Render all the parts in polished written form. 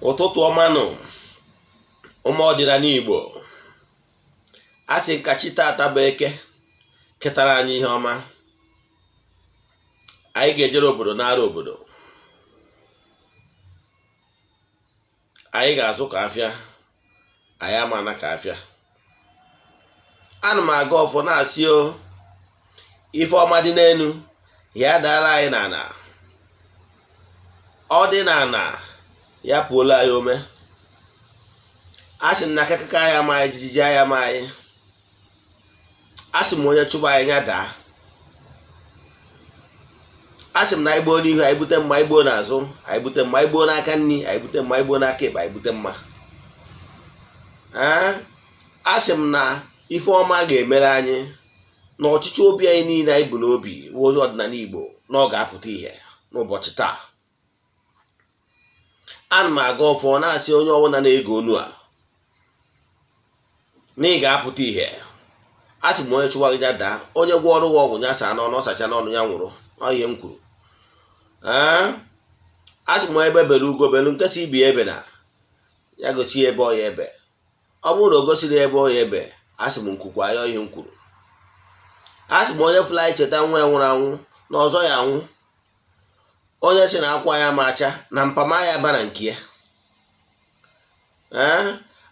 ụtụtụ ọma nụ ụmụ ọdịnala Igbo. Asị ka chi tata bụ eke ketara anyị ihe ọma. Anyị ga-ejere obodo n'ara obodo. Anyị ga-azụ ka afịa, anyị amana ka afịa. Ana m aga ọfọ na-asị o ife ọma dị n'enu ya daara anyị n'ana. Ọ dị n'ana ya pụola anyị ome. Asị m na akakaka anyị ama anyị, jijiji anyị ama anyị. Asị m onye chụba anyị ya daa. Asị m na anyị gboo n'ihu anyị bute mma, anyị gboo n'azụ anyị bute mma, anyị gboo n'aka nri anyị bute mma, anyị gboo n'aka ịkpa anyị bute mma. Asị m na ife ọma ga-emere anyị na ọchịchị obi anyị niile anyị bụ n'obi onye ọdịnala Igbo na ọ ga-apụta ihe n'ụbọchị taa. Ana m aga ọfọ na-asị onye ọbụla na-ege onu a na ị ga-apụta ihe. Asị m onye chụwa gị ya daa, onye gwọ ọrụ ọgwụ ya saa n'ọnụ, ọ sacha n'ọnụ ya nwụrụ. Ọ ihe m kwuru. Asị m ebe bere ugo belu nke si ibi ebe na ya gosi ebe ọ ya ebe. Ọ bụrụ na o gosiri ebe ọ ya ebe, asị m nkwukwa ya ihe m kwuru. Asị m onye fụla cheta nwa ya nwụrụ anwụ na ọzọ ya anwụ. Onye si na akwa ya ma acha na mpama ya ba na nke ya.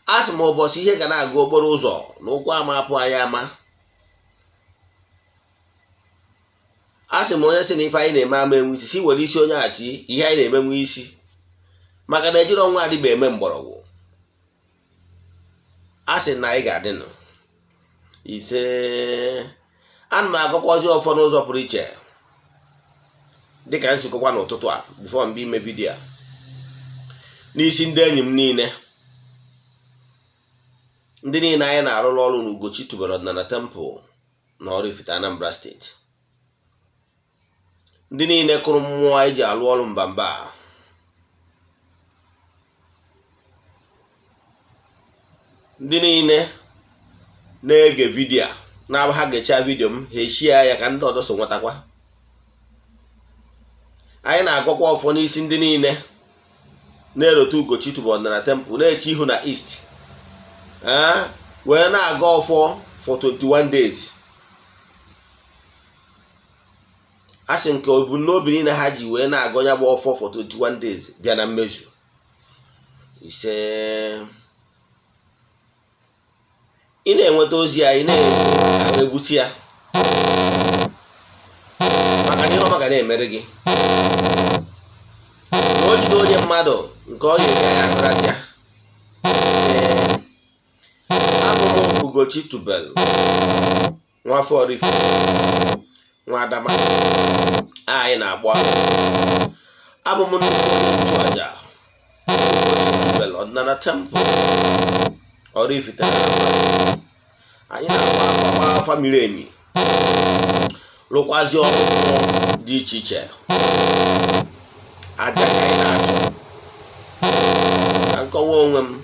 Asị m ụbọchị ihe ga na-aga okporo ụzọ na ụkwụ ama apụ anyị ama. Asị m onye si na ife anyị na-eme ama enwe isi, si were isi onye ati ihe anyị na-eme nwe isi, maka na ejiri ọnwa adịba eme mgbọrọgwụ. Asị na anyị ga-adị nụ ise. Ana m agakwazi ọfọ n'ụzọ pụrụ iche dịka m si gụkwa n'ụtụtụ a bifo mgbe ime vidiyo a, n'isi ndị enyi m niile, ndị niile anyị na-arụrụ ọrụ na Ugochi tubelu ọdịnala temple na Oraifite Anambra steeti, ndị niile kụrụ mmụọ anyị ji alụ ọrụ mbamba, ndị niile na-ege vidiyo na-abụ ha gecha vidiyo m ha eshie ya ka ndị ọzọ so nwetakwa. Anyị na-agwakwa ọfọ n'isi ndị niile na-erote Ugochi tubelu ọdịnala temple na-eche ihu na east, wee na-aga ọfọ for 21 days. Asị nke ebumnobi niile ha ji wee na-aga ya bụ ọfọ for 21 days bịa na mmezu ise. Ị na-enweta ozi anyị na-egbusi ya maka na ihe ọma ga na-emere gị. Na o jide onye mmadụ nke ọ ga-ege ya akụrasịa. Abụ m Ugochi tubelu nwafọ Oraifite nwa Adama anyị na-agba. Abụ m nnukwu onye nchụaja Ugochi tubelu ọdịnala temple Oraifite. Anyị na-agba afa miri emi, rụkwazi ọrụ dị iche iche. Aja ka anyị na-achụ. Ka nkọwa onwe m,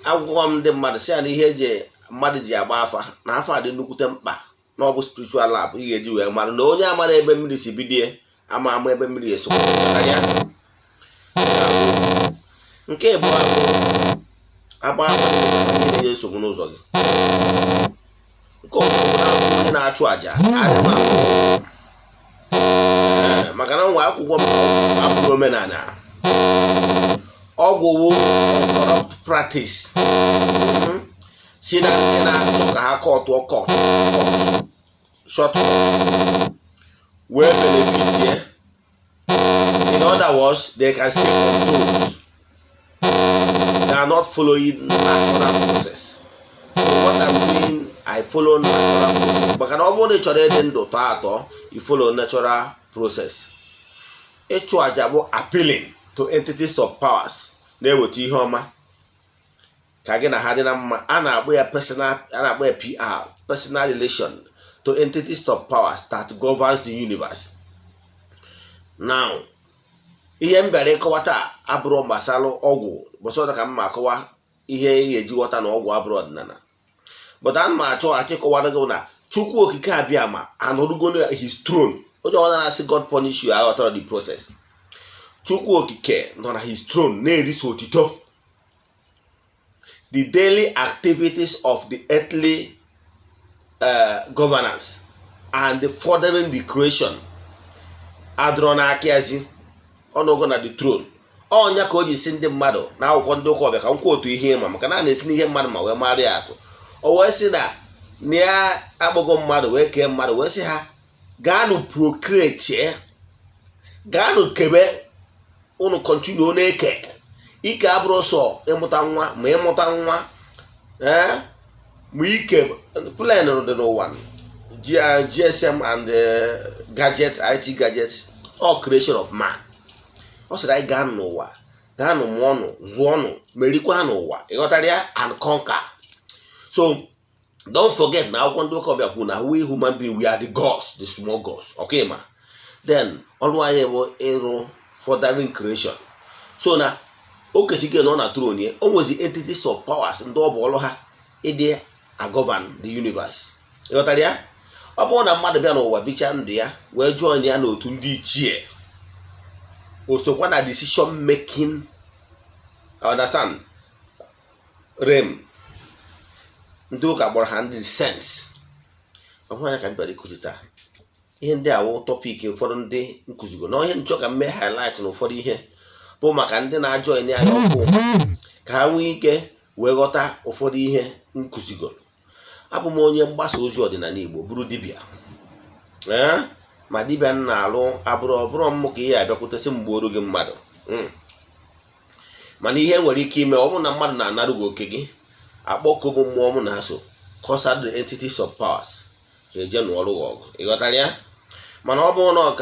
agwụgwọ m ndị mmadụ si ya na ihe eji mmadụ ji agba afa na afa dị nnukwute mkpa na ọ bụ spiritual lab ị ga-eji wee mara na onye amara ebe mmiri si bidie ama ebe mmiri eso ya. Nke bụ agba afa ihe na-enye nsogbu n'ụzọ gị. Nke ọbụla onye na-achụ aja maka na nwa akwụkwọ m abụghị omenala. Ọgwụ wụ corrupt practice si na ndị na-achọ ka ha kọtụọ short cut wee benefit. In other words, they can stay on those. They are not following natural process. So what I'm doing, I follow natural process. Maka na ọ bụrụ na ị chọrọ ịdị ndụ tọọ atọ, you follow natural process. Ịchụ aja bụ appealing to entities of powers na-eweta ihe ọma ka gị na ha dị na mma. A na-akpọ ya PR, personal relation to entities of powers that governs the universe. Now, ihe m bịara ịkọwa taa abụrụ gbasara ọgwụ bụsọda ka m ma akọwa ihe ị ga-eji ghọta na ọgwụ abụrụ ọdịnala. But ana m achịkọwara gị na Chukwu okike abịa ma anọrụgo his throne. Onye ọbụla na-asị God punish you aghọtara the process. Chukwu okike nọ na his throne na-erisi otito. The daily activities of the earthly governance and the furthering the creation adịrọ n'aka ezi ọnọgo na the throne. Ọnya ka o ji si ndị mmadụ na akwụkwọ ndị ụka ọbịa ka m kwuo otu ihe ma maka na a na-esi n'ihe mmadụ ma wee mara ya atụ. O wee sị na ya akpọgo mmadụ wee kee mmadụ wee sị ha gaanụ procreate, gaanụ kebe unu continue na-eke. Ike abụrụ sọ ịmụta nwa ma ịmụta nwa ma ike plan dị n'ụwa GSM and gadgets, IT gadgets, all creation of man. Ọ sịrị anyị gaa n'ụwa, gaa mụọ ọnụ, zụọ ọnụ, merikwa n'ụwa, ịghọtara ya, and conquer. So don't forget na akwụkwọ ndị ụka ọbịa kwuru na we human being, we are the gods, the small gods. Okay ma? Then ọrụ anyị bụ ịrụ furthering creation. So na okechike nọ na throne ya, o nwezi entities of powers ndị ọ bụ ọrụ ha ịdị govern the universe. Ịghọtara ya? Ọ bụrụ na mmadụ bịa n'ụwa bichaa ndụ ya wee join ya n'otu ndị ichie, o sokwa na decision making, understand, realm. Ndị ụka gbara ha ndị sense. Ọhụrụ ya ka mbịara ikuzi taa. Ihe ndị a wụ topic ụfọdụ ndị nkuzigo na ihe nchọ ka mme highlight na ụfọdụ ihe bụ maka ndị na-ajoin ya ọkụ ka ha nwee ike wee ghọta ụfọdụ ihe nkuzigo. Abụ m onye mgbasa ozi ọdịnala Igbo, bụrụ dibịa. Ma dibịa m na-alụ ọbụrụ m ka ihe abịakwutesị mgbe oru gị mmadụ. Mana ihe nwere ike ime ọ bụrụ na mmadụ na-anarụ gị oke gị, akpọkọ bụ mmụọ m na-aso cause the entities of powers ka eje n'ọrụ ọgụ. Ịghọtara ya? Mana ọ bụrụ na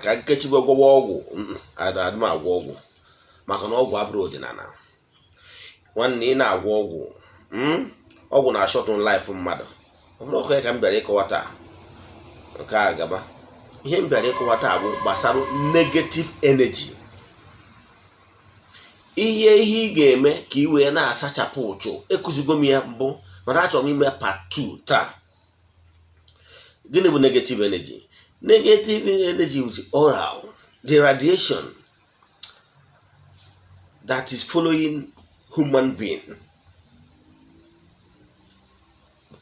ka nkechigwe gwọwa ọgwụ, adịm agwọ ọgwụ maka na ọgwụ abụrụ ọdịnala. Nwanne ị na-agwọ ọgwụ na short life mmadụ. Ọ bụrụ ka m bịara ịkọwa taa nke a gaba. Ihe m bịara ịkọwa taa bụ gbasara negative energy. Ihe ị ga-eme ka ị wee na-asachapụ ụchụ. Ekuzigo m ya mbụ mana achọrọ m ime part 2 taa. Gịnị bụ negative energy? Negative energy is oral, the radiation that is following human being.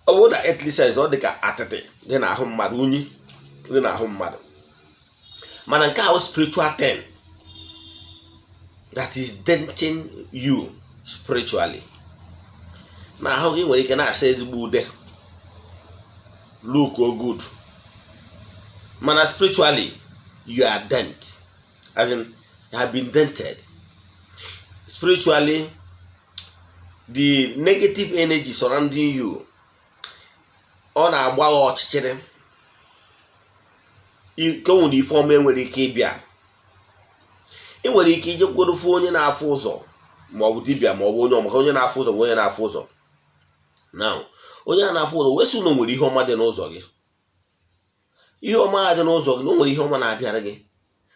Ọ bụrụ na earthly sense ọ dị ka atịtị dị n'ahụ mmadụ, unyi dị n'ahụ mmadụ. Mana nke ahụ spiritual thing that is denting you spiritually. Na ahụ gị nwere ike na-asa ezigbo ude, look good, mana spiritually you are dent, as in you have been dented. Spiritually, the negative energy surrounding you ọ na-agba ọchịchịrị. Ike nwere ife ọma enwere ike ịbịa. Ị nwere ike ije kwurufu onye na-afụ ụzọ ma ọ bụ dibịa ma ọ bụ onye ọmaka onye na-afụ ụzọ bụ onye na-afụ ụzọ. Now onye a na-afụ ụzọ wee sị na o nwere ihe ọma dị n'ụzọ gị. Ihe ọma dị n'ụzọ gị na o nwere ihe ọma na-abịara gị.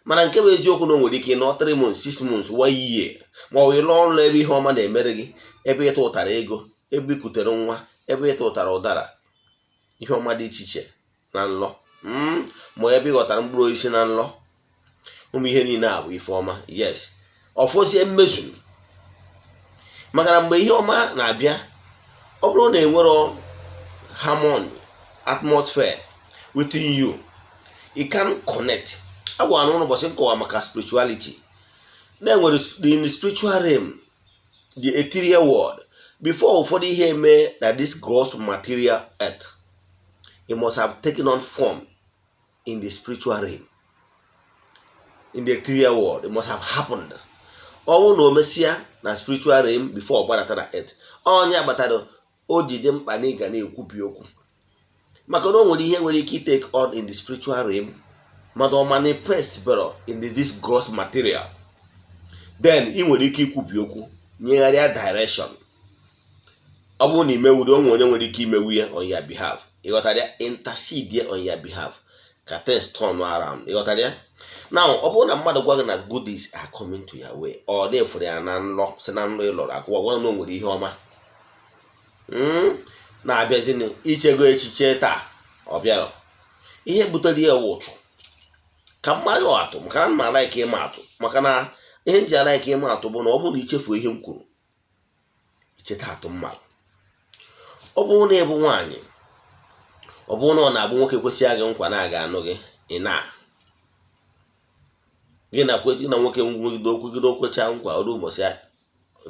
Mana nke bụ eziokwu na o nwere ike nọ 3 months, 6 months, 1 year ma ọ wee lụọ ọrụ ebe ihe ọma na-emere gị, ebe ịta ụtara ego, ebe ikutere nwa, ebe ịta ụtara ụdara, ihe ọma dị iche iche na nlọ, ma ebe ịghọtara mkpụrụ osisi na nlọ. Ụmụ ihe niile a bụ ife ọma. Yes, ọfọzie mmezu. Maka na mgbe ihe ọma na-abịa, ọ bụrụ na enwero harmony, atmosphere within you, you can connect. Agwa anụ ụbọchị nkọwa maka spirituality. Na enwere in the spiritual realm, the ethereal world, before ụfọdụ ihe eme that this gross material earth, it must have taken on form in the spiritual realm. In the ethereal world, it must have happened. Ọnwụ na omesia na spiritual realm before ọgbadata na earth. Onye agbatara o ji dị mkpa na ịga na-ekwubi okwu. Maka na o nwere ihe nwere ike take on in the spiritual realm, but ọ manifest better in this gross material. Then ị nwere ike ikwubi okwu, nyegharịa direction. Ọ bụrụ na imewudo onye nwere ike imewu ya on your behalf. Ịghọtara ya? Intercede on your behalf. Ka things turn around. Ịghọtara ya? Now, ọ bụrụ na mmadụ gwa gị na goodies are coming to your way, ọ na-efere ya na nlọ, si na nlọ ịlọrọ akụwa gwa na o nwere ihe ọma na-abịazini ichego echiche taa ọ bịara. Ihe butere ya ụchụ ka mmadụ atụ maka na mma like ịma atụ maka na ihe nji like ịma atụ bụ na ọ bụrụ na ichefu ihe m kwuru icheta atụ mmadụ. Ọ bụrụ na ịbụ nwaanyị, ọ bụrụ na ọ na-abụ nwoke kwesịrị gị nkwa na-aga anụ gị ị na gị na nwoke gwugide okwecha nkwa ọrụ ụbọchị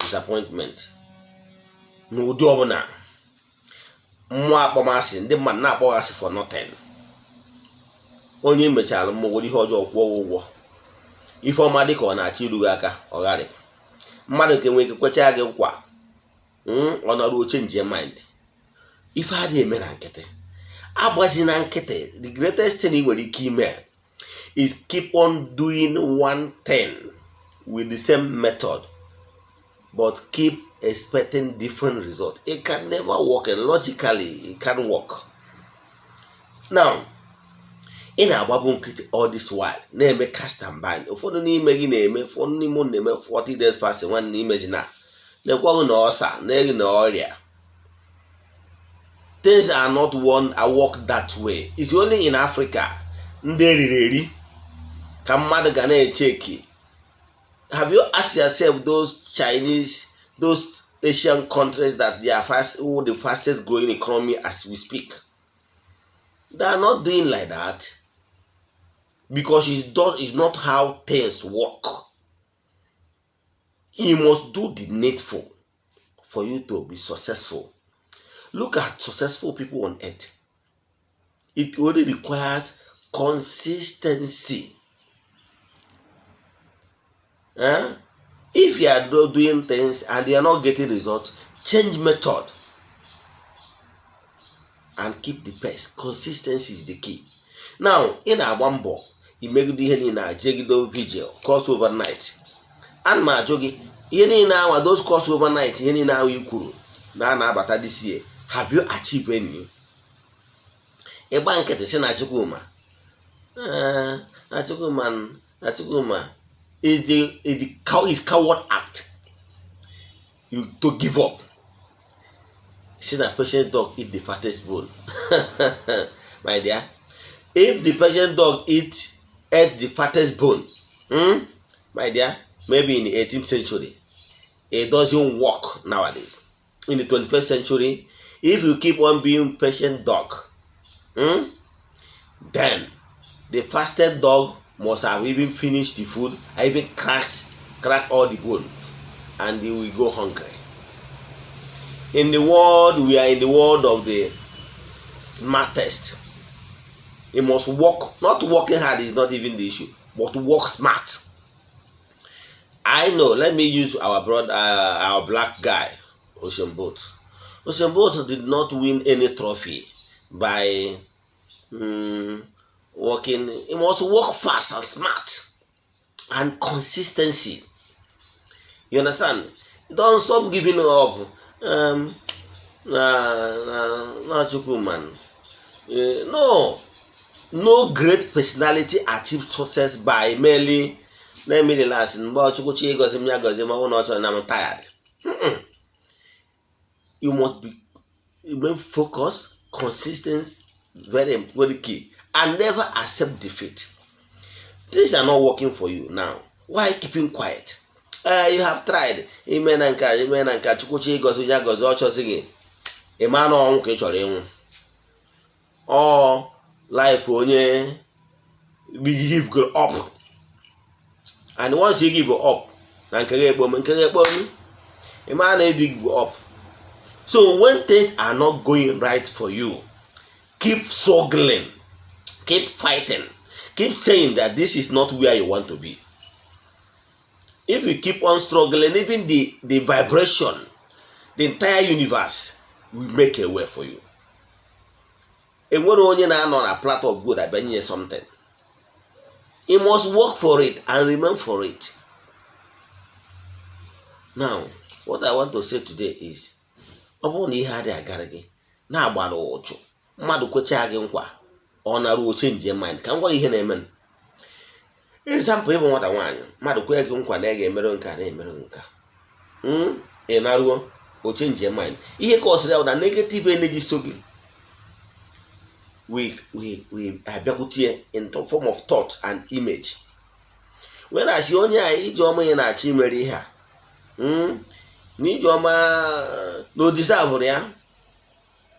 disappointment n'ụdị ọbụla, mmụọ akpọmasị ndị mmadụ na-akpọghasị for nothing. Onye mechara mmụọ ihe ọjọọ kwụọ ụgwọ ife ọma dị ka ọ na-achọ iru gị aka ọgharị mmadụ ka enwe ike kwecha gị nkwa ọ nọrụ change mind. Ife adịghị eme na nkịtị, agbazi na nkịtị. The greatest thing ị nwere ike ime is keep on doing one thing with the same method but keep expecting different results. It can never work, and logically it can't work. Now ị na-agbabụ nkịtị all this while na-eme cast and bind. Ụfọdụ n'ime gị na-eme, ụfọdụ n'ime na-eme 40 days fasting, nwanne imezi na-ekweghị na ọsa na-eri na ọrịa. Things are not work that way. It's only in Africa ndị eriri eri ka mmadụ ga na-echeki. Have you asked yourself those Chinese, those Asian countries that they are the fastest growing economy as we speak? They are not doing like that because it's not how things work. You must do the needful for you to be successful. Look at successful people on earth. It only requires consistency. If you are doing things and you are not getting results, change method and keep the pace. Consistency is the key. Now, in a bumbo, you make the in a jagido vigil, course overnight. And my jogi, now those course overnight, now you could. Now, but this year, have you achieved any? A banket is in Achukuma. Achukuma is coward act. You to give up. See that patient dog eat the fattest bone. My dear, if the patient dog ate the fattest bone, my dear, maybe in the 18th century, it doesn't work nowadays. In the 21st century, if you keep on being patient dog, then the fasted dog must have even finished the food, even crack all the bone, and he will go hungry. In the world, we are in the world of the smartest. You must work. Not working hard is not even the issue, but work smart. I know. Let me use our brother, our black guy, Ocean Boat. Ocean Boat did not win any trophy by working. He must work fast and smart and consistency. You understand? Don't stop giving up. No great personality achieves success by merely let me relax. I'm tired. You must be focused, consistent, very, very key, and never accept defeat. Things are not working for you now. Why keeping quiet? You have tried. Amen and chukwuchi gozi ya gozi ochozi gị. Ịma na ọnwụ ka ị chọrọ ịnwụ. Or life onye give up. And once you give up, na nke ga-ekpom. Ịma na give up. So when things are not going right for you, keep struggling, keep fighting, keep saying that this is not where you want to be. If you keep on struggling, even the vibration, the entire universe will make a way for you. And when only now on a platter of good, I bring you something. You must work for it and remain for it. Now, what I want to say today is, ọ bụrụ na ihe adịghị agara gị na-agbara ụchụ mmadụ kwecha gị nkwa ọ na-arụ change mind ka ngwa ihe na-eme. Example, ịbụ nwata nwaanyị mmadụ kwe gị nkwa na ị ga-emere nka na-emere nka ị na-arụ o change mind. Ihe ka ọ sịrị na negative energy so gị we abịakwutie in the form of thought and image. When I see onye a ijeọma ya na-achọ imere ihe a na ijeọma no deserve ya,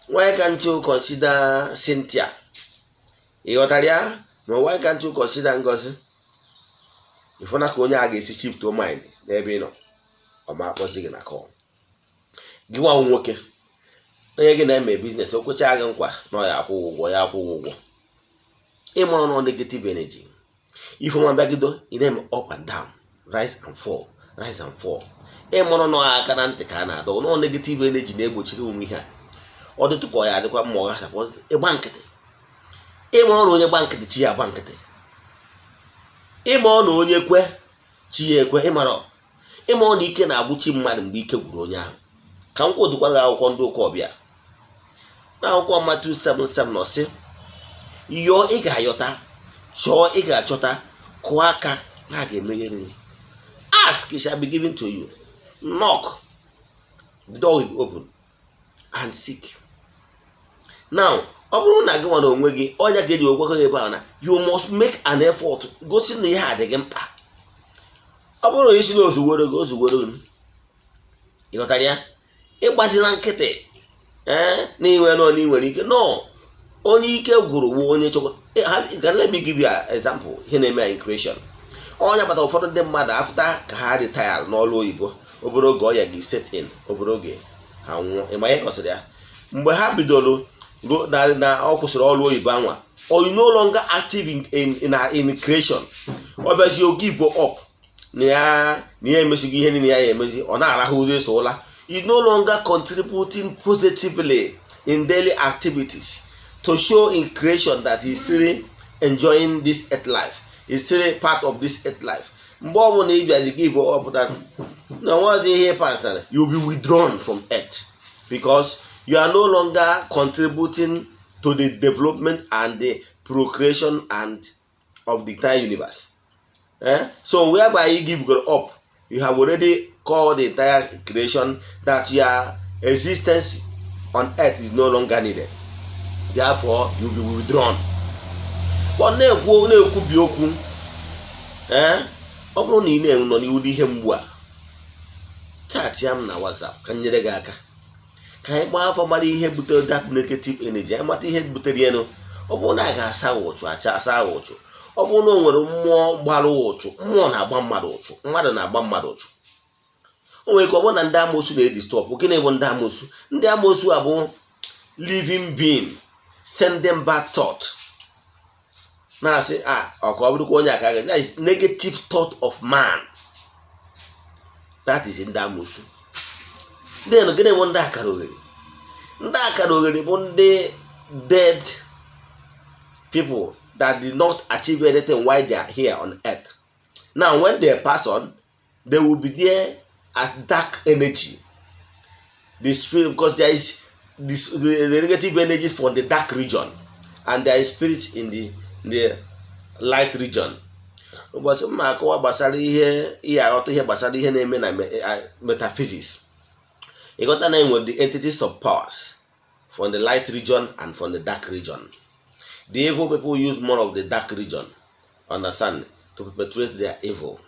why can't you consider Cynthia? Ịghọtara ya? No, why can't you consider Ngozi? Ifo na ka onye a ga-esi shift to mind n'ebe ị nọ, ọ ma akpọzi gị na call. Gị nwa nwoke onye gị na-eme business, o kwecha gị nkwa na ya akwụ ụgwọ, ya akwụ ụgwọ. Ịmụrụ nọ negative energy. Ifo nwa bịagido, ị na-eme up and down, rise and fall, rise and fall. Ịmụrụ nọ aka na ntị ka a na-adọ, nọ negative energy na-egbochiri onwe ihe a. Ọ dịtụ ka ọ ya adịkwa mma ọ gasakwa ịgba nkịtị. Ịmụrụ na onye gba nkịtị chi ya agba nkịtị. Ịmụrụ na onye kwe chi ya ekwe. Ịmụrụ na ike na-agwụchi mmadụ mgbe ike gwụrụ onye ahụ. Ka m kwudokwara gị akwụkwọ ndị ụka ọbịa na akwụkwọ Matthew 7:7 nọ sị, yọọ ị ga-ayọta, chọọ ị ga-achọta, kụọ aka na a ga-emeghere. Ask, it shall be given to you. Knock, the door will be open, and seek. Now, ọ bụrụ na gị nwa na onwe gị ọnya ga-eji ogwego gị ebe ahụ na you must make an effort, gosi na ihe a dị gị mkpa. Ọ bụrụ na isi na ozuworo gị, ịghọtara ya? Ịgbazina nkịtị na iwe nọ na inwere ike. No, onye ike gwụrụ bụ onye chọkwa. Let me give you an example. Ihe na-eme in creation. Onye kpata ụfọdụ ndị mmadụ afta ka ha retire n'ọrụ oyibo, obere oge ọya gị set in, obere oge ha nwụọ. Ịma ihe kọsịrị ya? Mgbe ha bidoro na ọ kwụsịrị ọrụ oyibo anwa, or you no longer active in creation, obviously you give up na ya emesighị ihe niile ya emezi, ọ na-arahụ ụzọ eso ụla. You no longer contributing positively in daily activities to show in creation that he's still enjoying this earth life, he's still part of this earth life. Mgbe ọ bụla ị bịazi give up that na nwazi ihe pastor, you'll be withdrawn from earth because you are no longer contributing to the development and the procreation and of the entire universe. So whereby you give God up, you have already called the entire creation that your existence on earth is no longer needed. Therefore, you will be withdrawn. But na-ekwubi okwu ọ bụrụ na ị na-enọ n'ihu ihe mgbu a, chat ya m na WhatsApp ka nyere gị aka ka anyị gbaa afọ mara ihe butere that negative energy, anyị mata ihe butere ya. Ọ bụrụ na a ga-asa ụchụ asa ụchụ, ọ bụrụ na o nwere mmụọ gbara ụchụ, mmụọ na-agba mmadụ ụchụ, mmadụ na-agba mmadụ ụchụ. O nwere ka ọ bụrụ na ndị amoosu na-edistọpụ. Gịnị bụ ndị amoosu? Ndị amoosu a bụ living being sending back thought. Na-asị ọ ka ọ bụrụkwa onye aka gị, that is negative thought of man. That is ndị amoosu. Then gịnị bụ ndị akara oghere? Ndị akara oghere bụ ndị dead people that did not achieve anything while they are here on earth. Now when they pass on, they will be there as dark energy. The spirit, because there is the negative energies from the dark region and there is spirits in the light region. Ụbọchị mma akọwa gbasara ihe aghọta ihe gbasara ihe na-eme na metaphysics. Ịghọta na enwere the entities of powers from the light region and from the dark region. The evil people use more of the dark region, understand, to perpetuate their evil.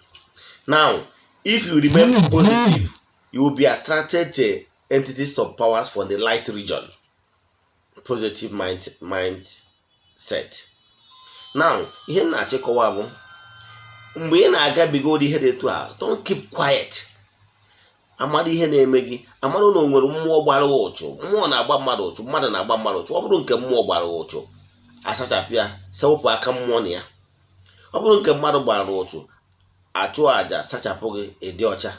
Now, if you remain positive, you will be attracted to entities of powers from the light region. Positive mindset. Now, ihe na-achịkọwa bụ mgbe ị na-agabigo ihe dị etu a, don't keep quiet. Amara ihe na-eme gị, amara na o nwere mmụọ gbara ụchụ, mmụọ na-agba mmadụ ụchụ, mmadụ na-agba mmadụ ụchụ. Ọ bụrụ nke mmụọ gbara ụchụ, asachapụ ya, sewepụ aka mmụọ na ya. Ọ bụrụ nke mmadụ gbara ụchụ, achụ aja, sachapụ gị, ịdị ọcha,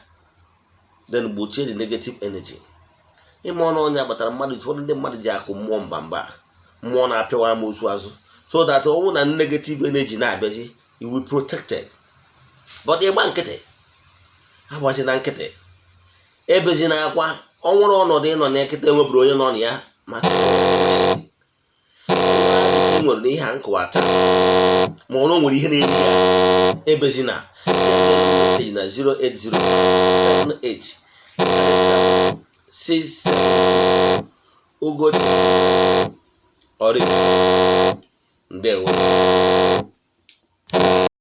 then gbochie the negative energy. Ime ọnụ ọnya gbatara mmadụ, ụfọdụ ndị mmadụ ji akụ mmụọ mba mmụọ na-apịawa amoosu azụ, so that ọ bụrụ na negative energy na-abịazi, you will be protected. But ịgba nkịtị, agbachi na nkịtị, ebezi na akwa, ọ nwere ọnọdụ ịnọ na nkịtị enweburu onye nọ na ya maka nwere ihe a nkụwa taa, ma ọ nwere ihe na-eri ya, ebezi na 080786767 Ugochi Oraifite. Ndewo.